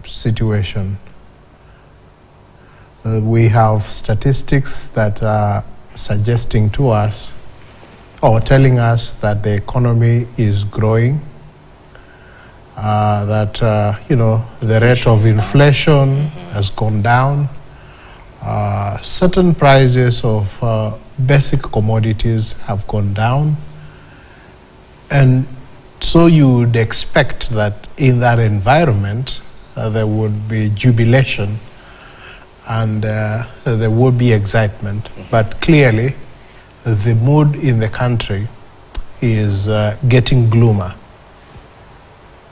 situation. We have statistics that are suggesting to us or telling us that the economy is growing, that the rate of inflation has gone down. Certain prices of basic commodities have gone down, and so you would expect that in that environment there would be jubilation and there would be excitement. But clearly the mood in the country is getting gloomer.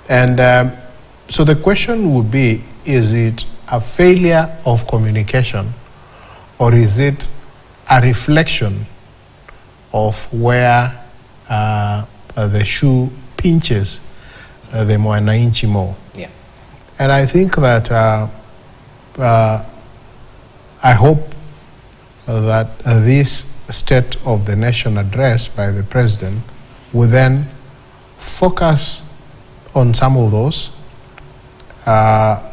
And so the question would be, is it a failure of communication, or is it a reflection of where the shoe pinches the mwananchi more? Yeah. And I think that I hope that this State of the Nation address by the President will then focus on some of those.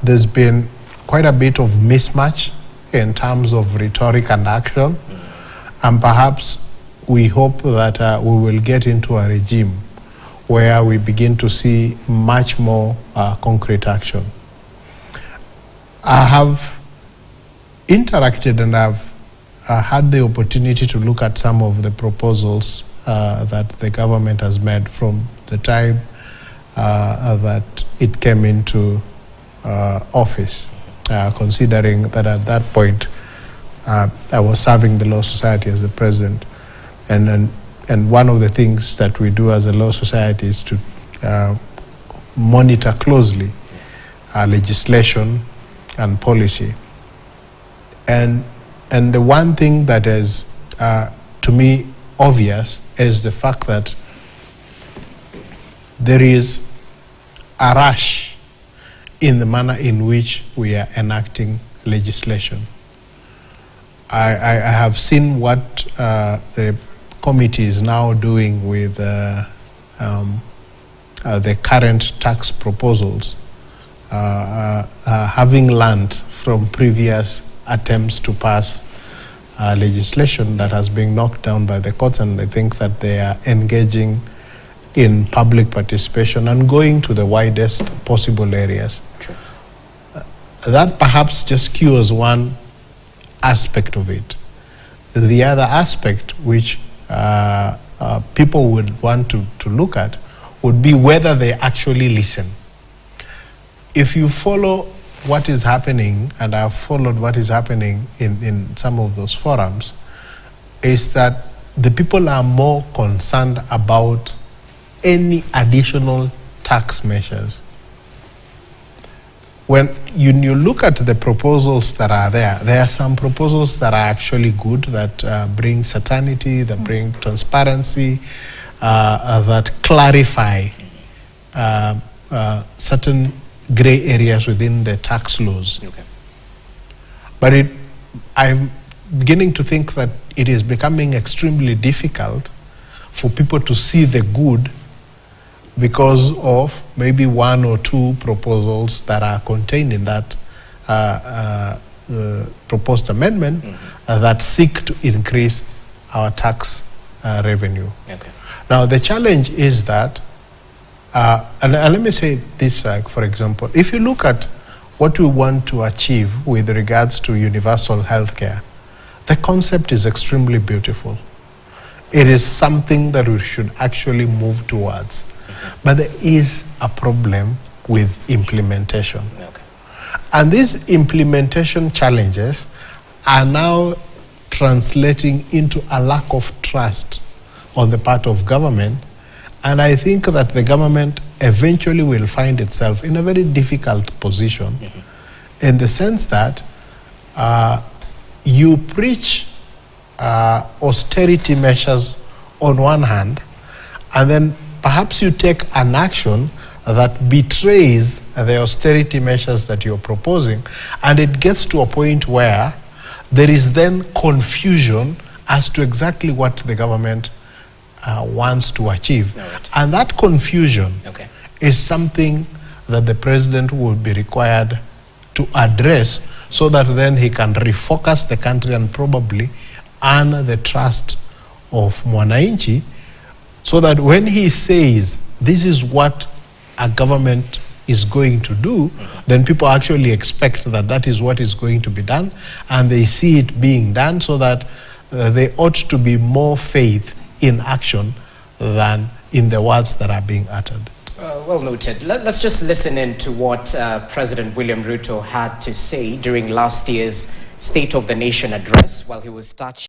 There's been quite a bit of mismatch in terms of rhetoric and action, and perhaps we hope that we will get into a regime where we begin to see much more concrete action. I have interacted and I've had the opportunity to look at some of the proposals that the government has made from the time that it came into office, considering that at that point I was serving the Law Society as the president, and one of the things that we do as a law society is to monitor closely legislation and policy. And the one thing that is, to me, obvious is the fact that there is a rush in the manner in which we are enacting legislation. I have seen what the committee is now doing with the current tax proposals, having learned from previous attempts to pass legislation that has been knocked down by the courts, and I think that they are engaging in public participation and going to the widest possible areas. True. That perhaps just cures one aspect of it. The other aspect which people would want to look at would be whether they actually listen. If you follow what is happening, and I've followed what is happening in some of those forums, is that the people are more concerned about any additional tax measures. When you look at the proposals that are there are some proposals that are actually good, that bring certainty, that bring transparency, that clarify certain gray areas within the tax laws. Okay. But I'm beginning to think that it is becoming extremely difficult for people to see the good because of maybe one or two proposals that are contained in that proposed amendment that seek to increase our tax revenue. Okay. Now the challenge is that and let me say this, for example, if you look at what we want to achieve with regards to universal healthcare, the concept is extremely beautiful. It is something that we should actually move towards. But there is a problem with implementation. Okay. And these implementation challenges are now translating into a lack of trust on the part of government. And I think that the government eventually will find itself in a very difficult position in the sense that you preach austerity measures on one hand, and then perhaps you take an action that betrays the austerity measures that you're proposing, and it gets to a point where there is then confusion as to exactly what the government wants to achieve. Right. And that confusion Okay. is something that the president will be required to address, so that then he can refocus the country and probably earn the trust of Mwananchi, so that when he says this is what a government is going to do, then people actually expect that that is what is going to be done, and they see it being done, so that they ought to be more faith in action than in the words that are being uttered. Well noted. Let's just listen in to what President William Ruto had to say during last year's State of the Nation address while he was touching